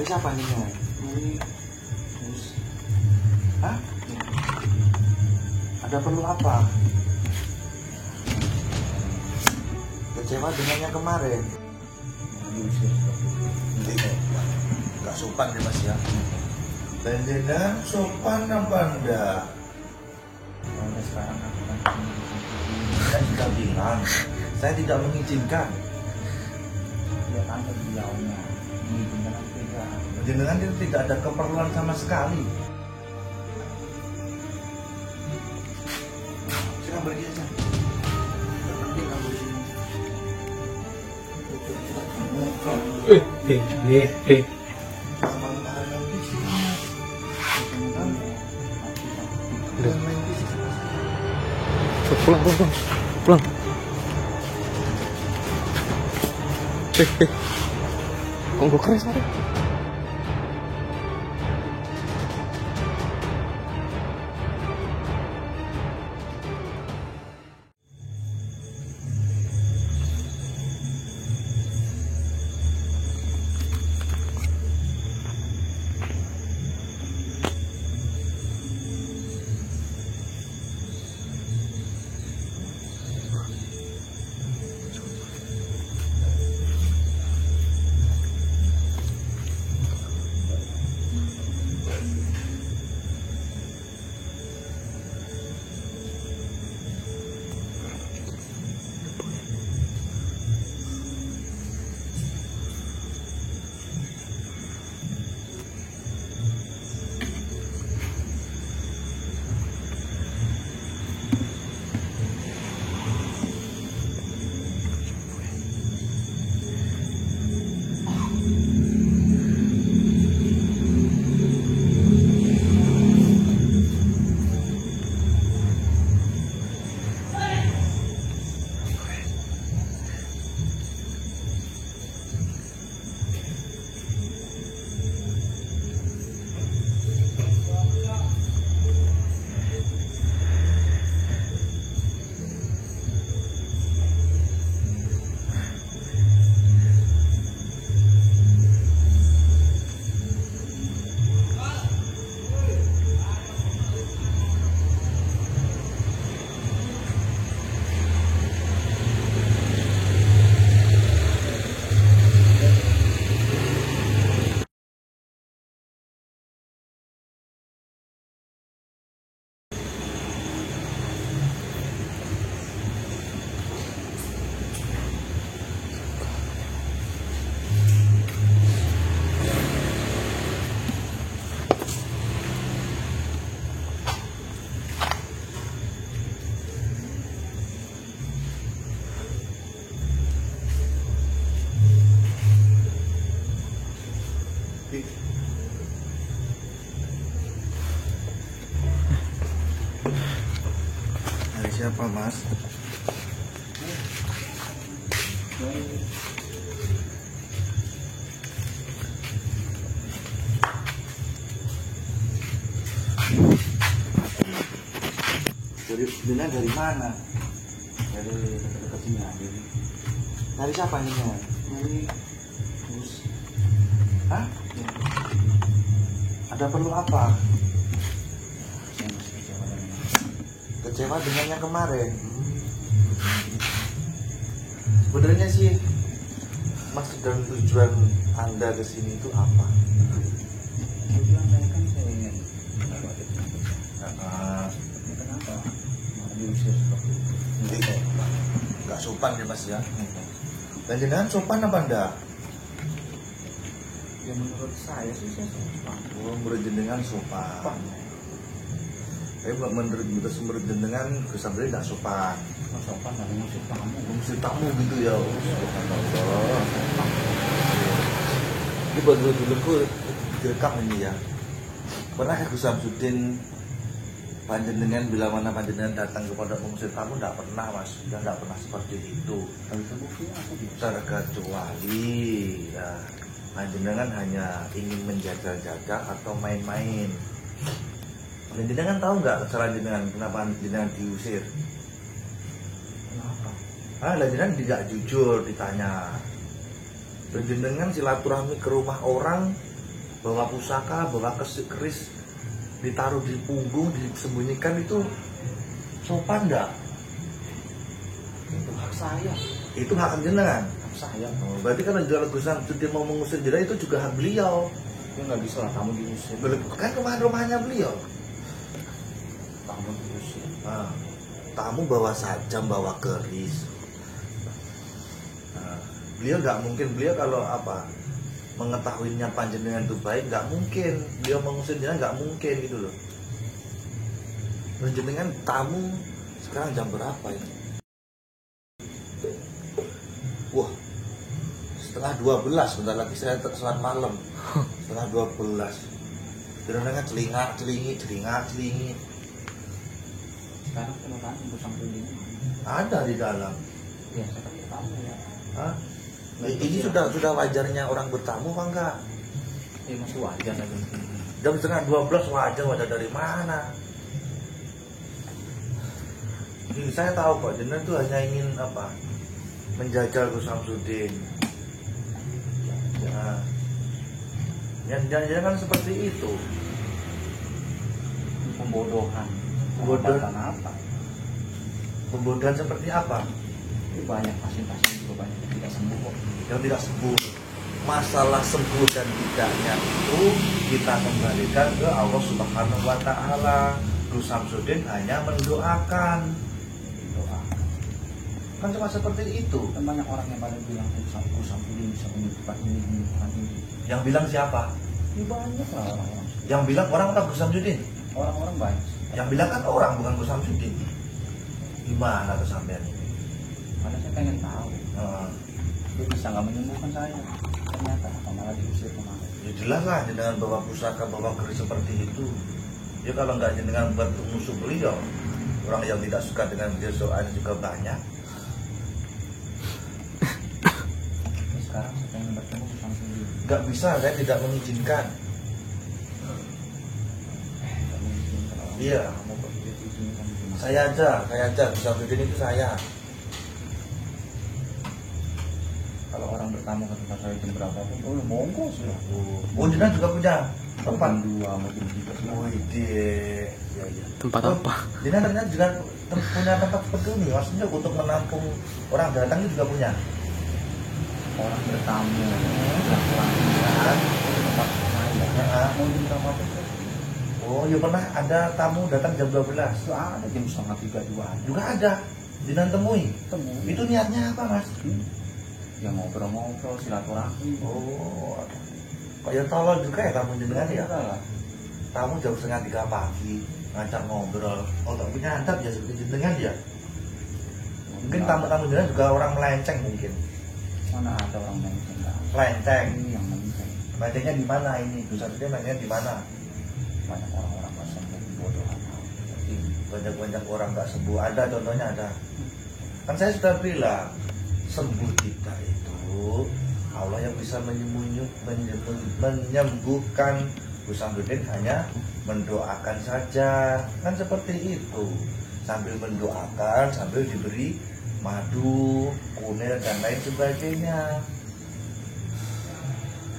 Dari siapa nih? Dari terus. Hah? Ada perlu apa? Kecewa dengan yang kemarin. Nggak sopan ya mas ya. Dan jenengan sopan apa enggak? Kalau sekarang aku kan Saya sudah bilang, saya tidak mengizinkan. dia kan beliaunya mengizinkan aku tidak. Jenengan itu tidak ada keperluan sama sekali. Silakan pergi aja. Nanti kamu di sini. Pulang. Kok gue keras tadi? Dari siapa mas? Dari mana? Dari dekat sini aja. Dari siapa nih? Dari terus. Hah? Ada perlu apa? Kecewa dengan yang kemarin. Sebenarnya sih maksud dan tujuan Anda ke sini itu apa? Tujuan saya kan saya ingin melewati Nah, kenapa mau diusir seperti itu? nggak sopan ya mas ya. Dan jenengan sopan apa enggak? Ya menurut saya sih saya sopan. Oh, menurut jenengan sopan. Tapi menurut jenengan kesambil nggak sopan. Sopan dari musik tamu. Mesti tamu gitu ya. Subhanallah. Ini baru dulu direkam ini ya. Pernah Gus Samsudin panjenengan bila mana panjenengan datang kepada pengusir tamu? Tidak pernah mas, dia tidak pernah seperti itu. Kalau terbukti aku bisa. Secara kecuali ya, panjenengan hanya ingin menjajal-jajal atau main-main. Dan jenengan tahu nggak cara jenengan kenapa jenengan diusir? Kenapa? Lah jenengan tidak jujur ditanya. Dan jenengan silaturahmi ke rumah orang bawa pusaka, bawa keris ditaruh di punggung, disembunyikan itu sopan enggak? Itu hak saya. Itu hak jenengan. Hak saya. Oh, berarti kan kalau Gus Samsudin mau mengusir jenengan itu juga hak beliau. Ya nggak bisa lah kamu diusir. Kan rumahnya beliau. Kamu diusir. Nah, tamu bawa sajam, bawa keris. Nah, beliau nggak mungkin, beliau kalau apa mengetahuinya panjenengan itu baik, nggak mungkin beliau mengusir jenengan, nggak mungkin gitu loh. Panjenengan tamu sekarang jam berapa ini? Wah, setengah 12, bentar lagi saya sholat malam. Setengah 12. Jenengan celingi. Sekarang kalau kan Gus Samsudin Ada di dalam. ya seperti kamu ya. Hah? Ini sudah wajarnya orang bertamu apa enggak? Ya masih wajar aja. Jam setengah 12 wajar dari mana? Ini saya tahu kok, jenengan tuh hanya ingin apa? Menjajal Gus Samsudin. Nah, jangan seperti itu. Pembodohan. Pembodohan apa? Pembodohan seperti apa? Banyak pasien-pasien juga banyak yang tidak sembuh kok. Yang tidak sembuh. Masalah sembuh dan tidaknya itu kita kembalikan ke Allah Subhanahu wa Ta'ala. Gus Samsudin hanya mendoakan. Kan cuma seperti itu. Dan banyak orang yang pada bilang Gus Samsudin bisa menyembuhkan ini. Yang bilang siapa? Ya banyak lah orang-orang. Yang bilang orang Gus Samsudin. Orang-orang banyak. Yang bilang kan orang, bukan Gus Samsudin. Gimana kesampean ini? Karena saya pengen tahu. Dia bisa nggak menyembuhkan saya. Ternyata malah diusir kemarin. Ya jelas lah dengan bawa pusaka, bawa keris seperti itu. Ya kalau nggak dengan bermusuh beliau, orang yang tidak suka dengan beliau soalnya juga banyak. Sekarang saya pengen bertemu Gus Samsudin. Nggak bisa, saya tidak mengizinkan. Nggak mungkin kalau Iya. kamu berizinkan gimana? Saya aja, Gus Samsudin itu saya. Kalau orang bertamu ke tempat saya jam berapa pun, oh monggo sih. Oh, jenengan juga punya tempat. Jam 2 mau jam 3. Oh, ide. Ya, ya. Tempat Oh, apa? Jenengan ternyata juga punya tempat seperti ini. Maksudnya untuk menampung orang datang itu juga punya. Orang bertamu, pelanggan, tempat saya. Ya. Mau jam berapa pun. Oh, ya pernah ada tamu datang jam 12. Itu ada jam 2:30 juga ada. Juga ada. Jenengan temui. Temu. Itu niatnya apa, Mas? Ya ngobrol-ngobrol, silaturahmi. Oh, kayak tolol juga ya tamu jenengan ya. lah. Tamu jam 2:30 pagi ngajak ngobrol. Oh, tapi nyantap ya seperti jenengan ya. Mungkin tamu-tamu jenengan juga orang melenceng mungkin. Mana ada orang melenceng? Melenceng. Ini yang melenceng. Melencengnya di mana ini? Gus Samsudin melencengnya di mana? Banyak orang-orang nggak sembuh bodohan. Seperti ini. Banyak orang nggak sembuh. Ada contohnya ada. Kan saya sudah bilang sembuh kita itu Allah yang bisa menyembuhkan. Gus Samsudin hanya mendoakan saja, kan seperti itu, sambil mendoakan sambil diberi madu, kunir dan lain sebagainya.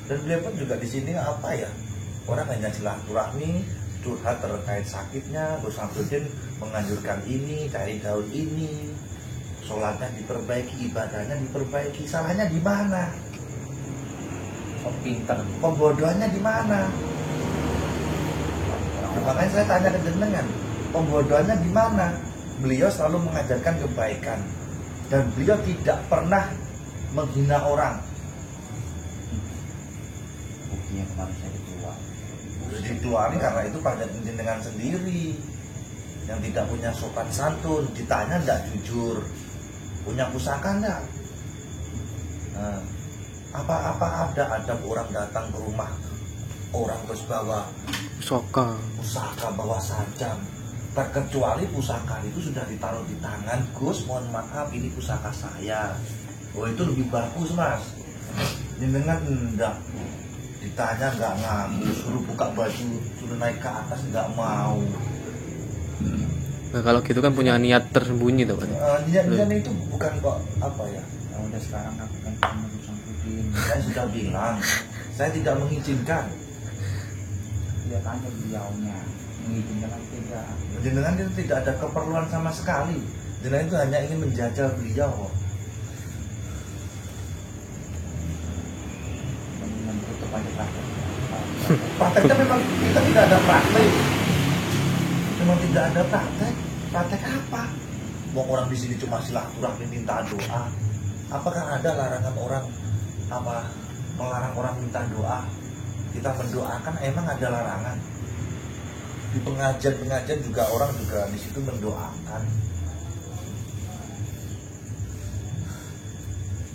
Dan beliau pun juga di sini apa ya, orang hanya silaturahmi, curhat terkait sakitnya. Gus Samsudin menganjurkan ini, cari daun ini, sholatnya diperbaiki, ibadahnya diperbaiki. Salahnya di mana? Oh, pinter. Pembodohannya di mana? Nah, makanya saya tanya ke jenengan, pembodohannya di mana? Beliau selalu mengajarkan kebaikan dan beliau tidak pernah menghina orang. Buktinya kemarin saya dikeluar. Terus dikeluarin karena itu pada jenengan sendiri yang tidak punya sopan santun, ditanya tidak jujur, punya pusaka enggak? Nah, apa ada orang datang ke rumah orang terus bawa pusaka, bawa sajam, terkecuali pusaka itu sudah ditaruh di tangan. Gus, mohon maaf ini pusaka saya. Oh, itu lebih bagus, Mas. Jenengan enggak ditanya enggak ngaku, suruh buka baju, suruh naik ke atas enggak mau. Nah, kalau gitu kan punya niat tersembunyi tuh, Pak. Niat itu bukan kok apa ya? Ya udah sekarang aku kan ketemu Gus Samsudin. Saya sudah bilang, saya tidak mengizinkan. lihat aja beliaunya mengizinkan atau tidak. Jenengan itu tidak ada keperluan sama sekali. Jenengan itu hanya ingin menjajal beliau kok. Menurut kepada praktek. Prakteknya memang kita tidak ada praktek. Memang tidak ada praktek. Praktek apa? Mau orang di sini cuma silaturahmi minta doa. Apakah ada larangan orang apa melarang orang minta doa? Kita mendoakan emang ada larangan. Di pengajian juga orang juga di situ mendoakan.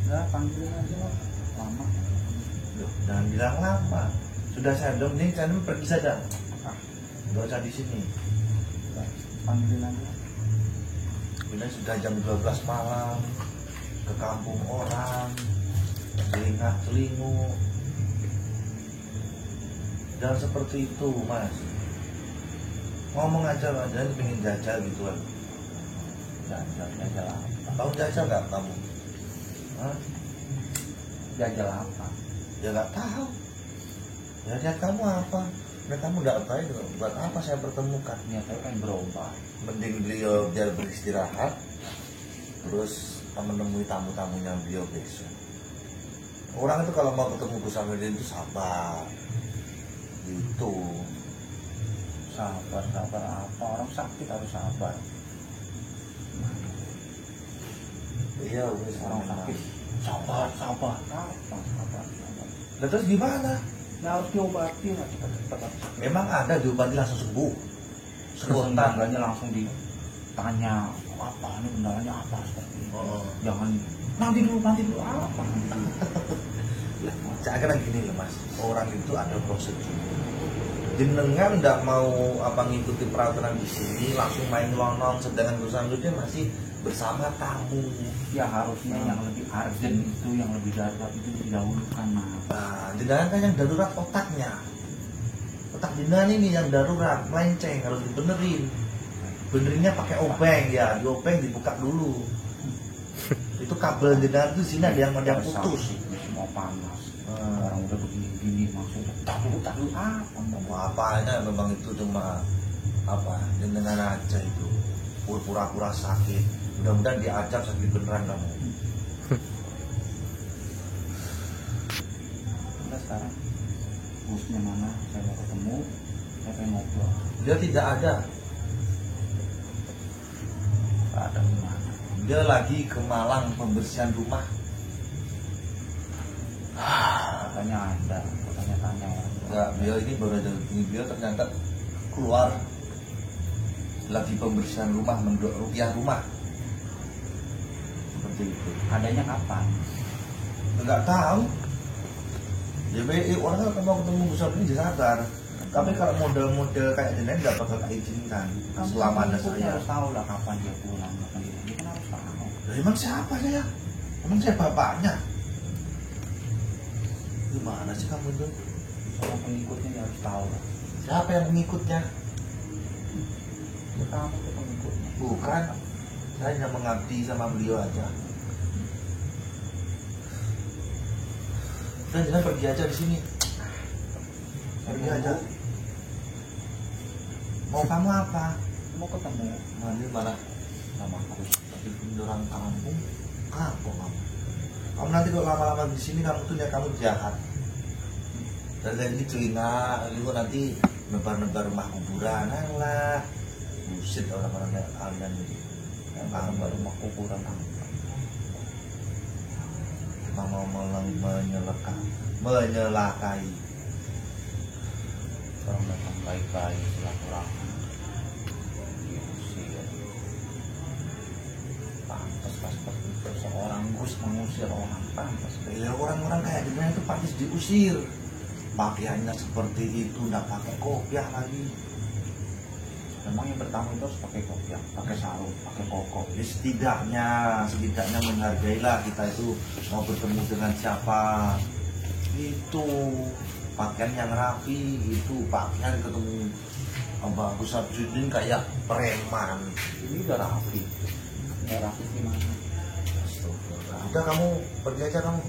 Enggak, panggilin aja lah. Lama. Loh, jangan bilang lama. Sudah saya bilang ini saya pergi saja. Nggak usah di sini. Panggilin aja. Bila sudah jam 12 malam ke kampung orang, telinga-telingu. Dan seperti itu, Mas. Ngomong aja pengen jajal gitu kan. Jajal apa? Tahu jajal nggak kamu? Hah? Jajal apa? Ya nggak tahu. Ya lihat kamu apa? Nah, kamu nggak tahu itu buat apa saya pertemukan? Niat saya kan berobat. Mending beliau biar beristirahat, terus menemui tamu-tamunya beliau besok. Orang itu kalau mau ketemu Gus Samsudin itu sabar, gitu. Sabar apa? Orang sakit harus sabar. Iya, wis Orang sakit sabar. Sabar. Lah terus gimana? Ya harus diobati lah cepat-cepat. Memang ada diobati langsung sembuh. Spontan Spontan. banyak langsung ditanya apa ini kendalanya apa seperti itu. Oh. Jangan nanti dulu apa. Saya kira gini loh Mas, orang itu ada prosedur. Jenengan nggak mau apa ngikuti peraturan di sini langsung main lonong, sedangkan Gus Samsudin masih bersama tamu. Ya harusnya yang lebih urgent itu, yang lebih darurat itu didahulukan Mas. Nah, jenengan kan yang darurat otaknya. Otak jenengan ini yang darurat, melenceng, harus dibenerin. Benerinnya pakai obeng ya, diobeng dibuka dulu. Itu kabel jenengan itu sini ada yang putus. Semua panas. Orang udah begini-begini maksudnya tak dulu apa? Mau apanya memang itu cuma apa jenengan aja itu pura-pura sakit. Mudah-mudahan diajak sakit beneran kamu. Udah sekarang busnya mana? Saya mau ketemu, saya pengen ngobrol. Dia tidak ada. Gak ada gimana? Dia lagi ke Malang pembersihan rumah. Katanya ada, katanya tanya orang. Enggak, beliau ini baru ada ini beliau ternyata keluar lagi pembersihan rumah, rupiah rumah. Seperti itu. Adanya kapan? Enggak tahu. Ya orang kan mau ketemu Gus Samsudin dia sadar. Tapi kalau model-model kayak jenengan nggak bakal izinkan selama ada saya. Harus tahu lah kapan dia pulang, kapan dia kan harus tahu. Lah, emang siapa saya? Emang saya bapaknya? Gimana sih kamu itu? Semua pengikutnya dia harus tahu lah. Siapa yang pengikutnya? Ya, kamu tuh pengikutnya. Bukan. Saya hanya mengabdi sama beliau aja. Dan jangan pergi aja di sini. Pergi aja. Mau kamu apa? Mau ketemu Nanti malah sama Gus. tapi orang kampung kamu. Kamu nanti kalau lama-lama di sini kamu tuh ya kamu jahat. Dan lagi telinga, lu nanti nebar-nebar rumah kuburan lah. Buset orang-orang kayak kalian ini. Yang baru rumah kuburan apa? Kita mau menyelakai. Orang datang baik-baik silaturahmi. Diusir. Pantas pas seperti itu seorang Gus mengusir orang pantas. Ya orang-orang kayak gimana itu pantas diusir. Pakaiannya seperti itu, nggak pakai kopiah lagi. Memang yang pertama itu harus pakai kopiah, pakai sarung, pakai koko. Ya, setidaknya menghargailah kita itu mau bertemu dengan siapa. Itu pakaian yang rapi, itu pakaian ketemu sama Gus Samsudin kayak preman. Ini udah rapi. Nggak rapi gimana? Udah kamu pergi aja kamu.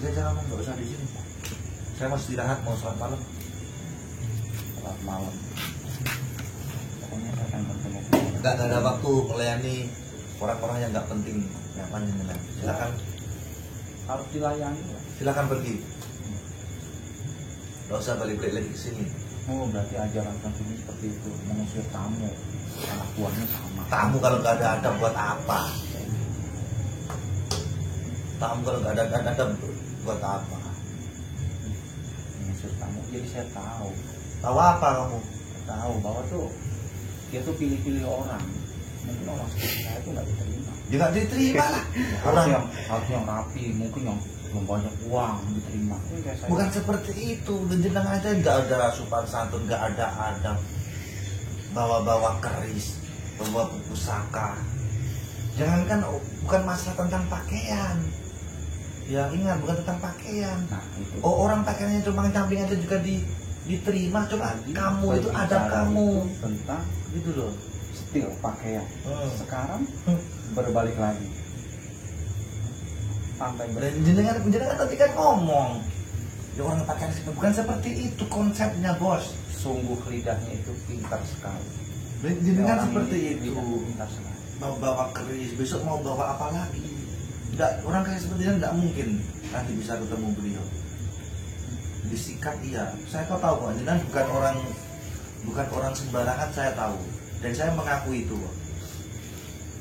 pergi saja kamu, nggak usah di sini. Saya mau istirahat, mau sholat malam. Sholat malam. Pokoknya saya akan bertemu. Nggak ada waktu melayani orang-orang yang nggak penting, yang panjenengan. Silakan, Harus dilayani. silakan pergi. Nggak usah balik-balik lagi ke sini. Oh, berarti ajaran Samsudin seperti itu, mengusir tamu, anak buahnya sama. Tamu kalau nggak ada adab buat apa? Tamu kalau nggak ada adab buat apa? Mengusir tamu, jadi saya tahu. Tahu apa kamu? Tahu bahwa tuh dia tuh pilih-pilih orang. Mungkin orang seperti saya itu nggak diterima. Ya nggak diterima lah. Harus yang rapi, mungkin yang banyak uang diterima. Ini kayak saya. Bukan seperti itu. Jenengan aja nggak ada sopan santun, nggak ada adab. Bawa-bawa keris, bawa pusaka. Jangankan bukan masalah tentang pakaian. Ya ingat, bukan tentang pakaian. Nah, itu. Oh, orang pakaiannya cuma camping aja juga diterima. Coba Tadi kamu itu berbicara adab kamu. itu tentang Gitu loh. stil pakaian. Sekarang Hmm. berbalik lagi. Pantai Dan jenengan tadi kan ngomong, ya orang pakaian bukan seperti itu konsepnya, bos. sungguh lidahnya itu pintar sekali. Jenengan Orang seperti ini itu. lidahnya pintar sekali. Mau bawa keris, besok mau bawa apa lagi? Nggak, orang kayak seperti ini nggak mungkin nanti bisa ketemu beliau. Disikat iya. Saya kok tahu kok, jenengan bukan orang sembarangan, saya tahu. Dan saya mengakui itu kok.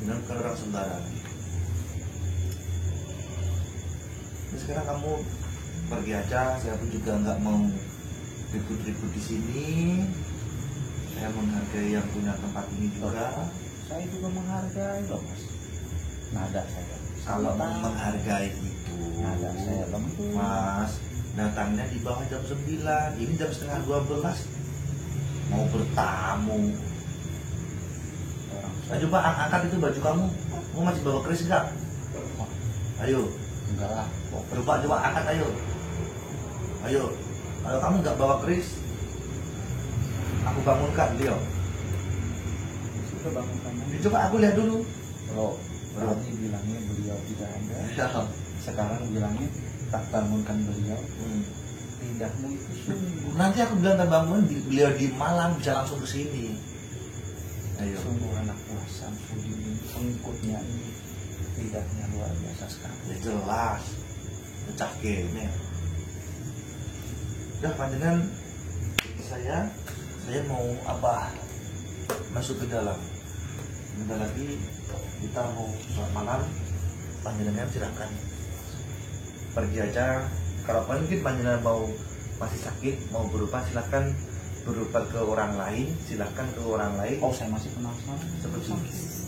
Jenengan bukan orang sembarangan. Nah, sekarang kamu pergi aja, saya pun juga nggak mau ribut-ribut di sini. Saya menghargai yang punya tempat ini juga. Saya juga menghargai loh, Mas. Nada saya. Kalau Tahu. menghargai itu, Nada saya lembut. Mas, datangnya di bawah jam 9. Ini jam setengah 12. Mau bertamu. Orang Nah, coba angkat itu baju kamu. Kamu masih bawa keris enggak? Ayo. enggak lah. Coba angkat, ayo. Ayo. Kalau kamu nggak bawa keris, aku bangunkan dia. Sudah bangun kamu. Coba aku lihat dulu. Loh, berarti bilangnya beliau tidak ada. Ya. Sekarang bilangnya tak bangunkan beliau. Hmm. Lidahmu itu sungguh. Nanti aku bilang terbangun, beliau di Malang bisa langsung ke sini. Ayo. Sungguh anak buah Samsudin ini, pengikutnya ini lidahnya luar biasa sekali. Ya jelas. Pecah gini. Udah panjangan saya mau apa? Masuk ke dalam. Bentar lagi kita mau sholat malam. Panjenengan silakan pergi aja. Kalau mungkin panjenengan mau masih sakit, mau berobat, silakan berobat ke orang lain. Silakan ke orang lain. Oh, saya masih penasaran. Seperti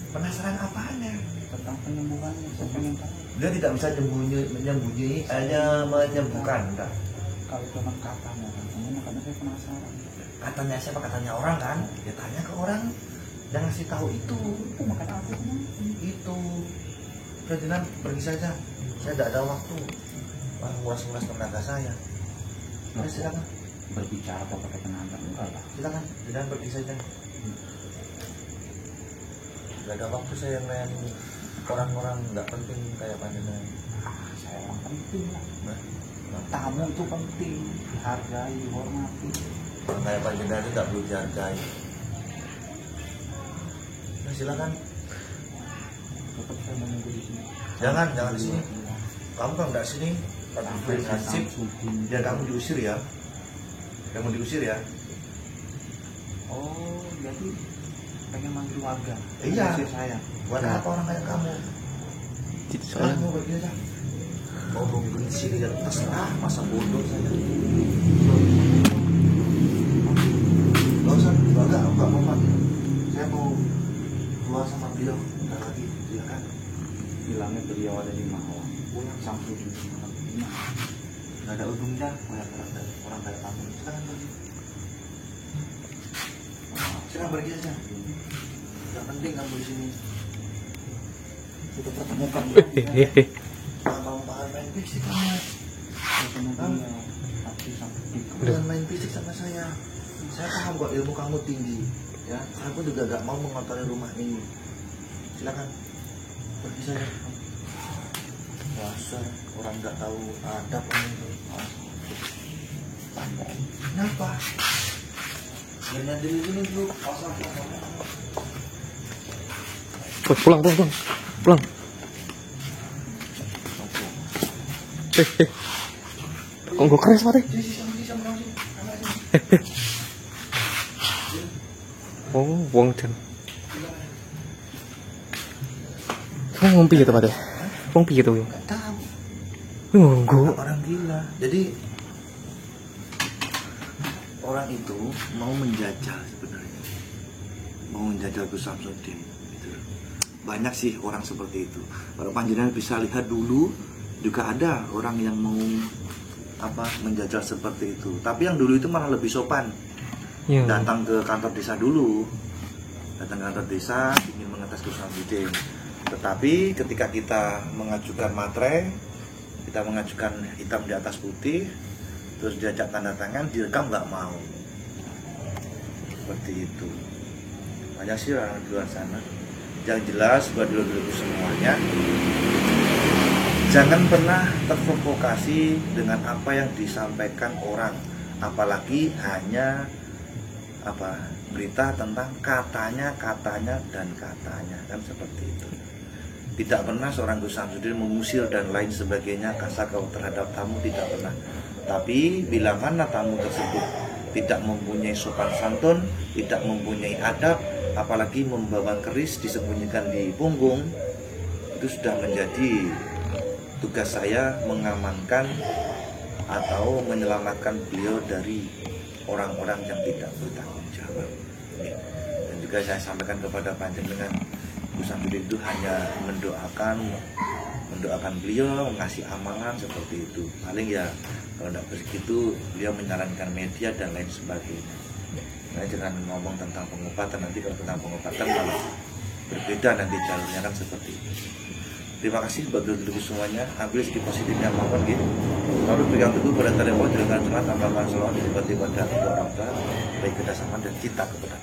penasaran apanya? Tentang penyembuhannya, saya pengen tahu. Dia tidak bisa menyembunyi, hanya menyembuhkan, enggak. Kalau cuma katanya, makanya saya penasaran. Katanya siapa? Katanya orang kan? Ya tanya ke orang yang ngasih tahu itu. Itu makanya aku kenapa? Itu. Jangan pergi saja. Saya tidak ada waktu. Nguras-nguras tenaga saya. Nah, silakan. Berbicara kok pakai tenaga enggak lah. Silakan. Jangan pergi saja. Tidak ada waktu saya melayani orang-orang nggak penting kayak panjenengan. Saya orang penting lah. Nah, Tamu itu penting, dihargai, dihormati. orang kayak panjenengan itu tidak perlu dihargai. Nah, silakan. Tetap saya menunggu di sini. Jangan di sini. Kamu kan nggak sini. Tapi prinsip biar kamu diusir ya. Kamu diusir ya. Oh, jadi pengen manggil warga. Iya. Mengusir saya. Buat apa orang kayak kamu? Sekarang mau pergi aja. Mau nunggu di sini ya terserah, masa bodoh saya. Gak usah, enggak mau mati. Saya mau keluar sama beliau. Bentar lagi, silakan. Bilangnya beliau ada di Malang. Pulang Samsudin di Malang. Gak ada ujungnya, orang kayak kamu. Silakan pergi. Silakan pergi aja. Gak penting kamu di sini. Kita pertemukan. Mau main fisik kamu. Jangan main fisik sama saya. Saya paham kok ilmu kamu tinggi. Ya, aku juga gak mau mengotori rumah ini. Silakan pergi saja. Dasar orang nggak tahu adab itu. Kenapa? Jangan diri dulu. Pulang. Kok gue keras mati? Oh, buang jam. Kamu ngompi gitu pada? Ngompi gitu. Nggak tahu. Nunggu. Orang gila. Jadi orang itu mau menjajal sebenarnya, mau menjajal Gus Samsudin. Gitu. Banyak sih orang seperti itu. Kalau panjenengan bisa lihat dulu juga ada orang yang mau menjajal seperti itu. Tapi yang dulu itu malah lebih sopan. Ya. Datang ke kantor desa dulu, datang ke kantor desa ingin mengetes Gus Samsudin. Tetapi ketika kita mengajukan materai, kita mengajukan hitam di atas putih, terus diajak tanda tangan, direkam nggak mau. Seperti itu. Banyak sih orang di luar sana. Yang jelas buat dulu-dulu semuanya, jangan pernah terprovokasi dengan apa yang disampaikan orang, apalagi hanya berita tentang katanya dan katanya, kan seperti itu. Tidak pernah seorang Gus Samsudin mengusir dan lain sebagainya, kasar terhadap tamu, tidak pernah. Tapi bila mana tamu tersebut tidak mempunyai sopan santun, tidak mempunyai adab, apalagi membawa keris disembunyikan di punggung, itu sudah menjadi tugas saya mengamankan atau menyelamatkan beliau dari orang-orang yang tidak bertanggung jawab. Dan juga saya sampaikan kepada panjenengan, Gus Samsudin itu hanya mendoakan beliau, mengasih amanah seperti itu. Paling ya kalau tidak begitu beliau menyarankan media dan lain sebagainya. Nah, jangan ngomong tentang pengobatan, nanti kalau tentang pengobatan malah berbeda nanti jalurnya, kan seperti itu. Terima kasih buat dulu semuanya. Ambil segi positifnya maupun gitu. Lalu pegang teguh pada tanda dengan celah tambahkan selalu tiba-tiba dan orang baik kerjasama dan cinta kepada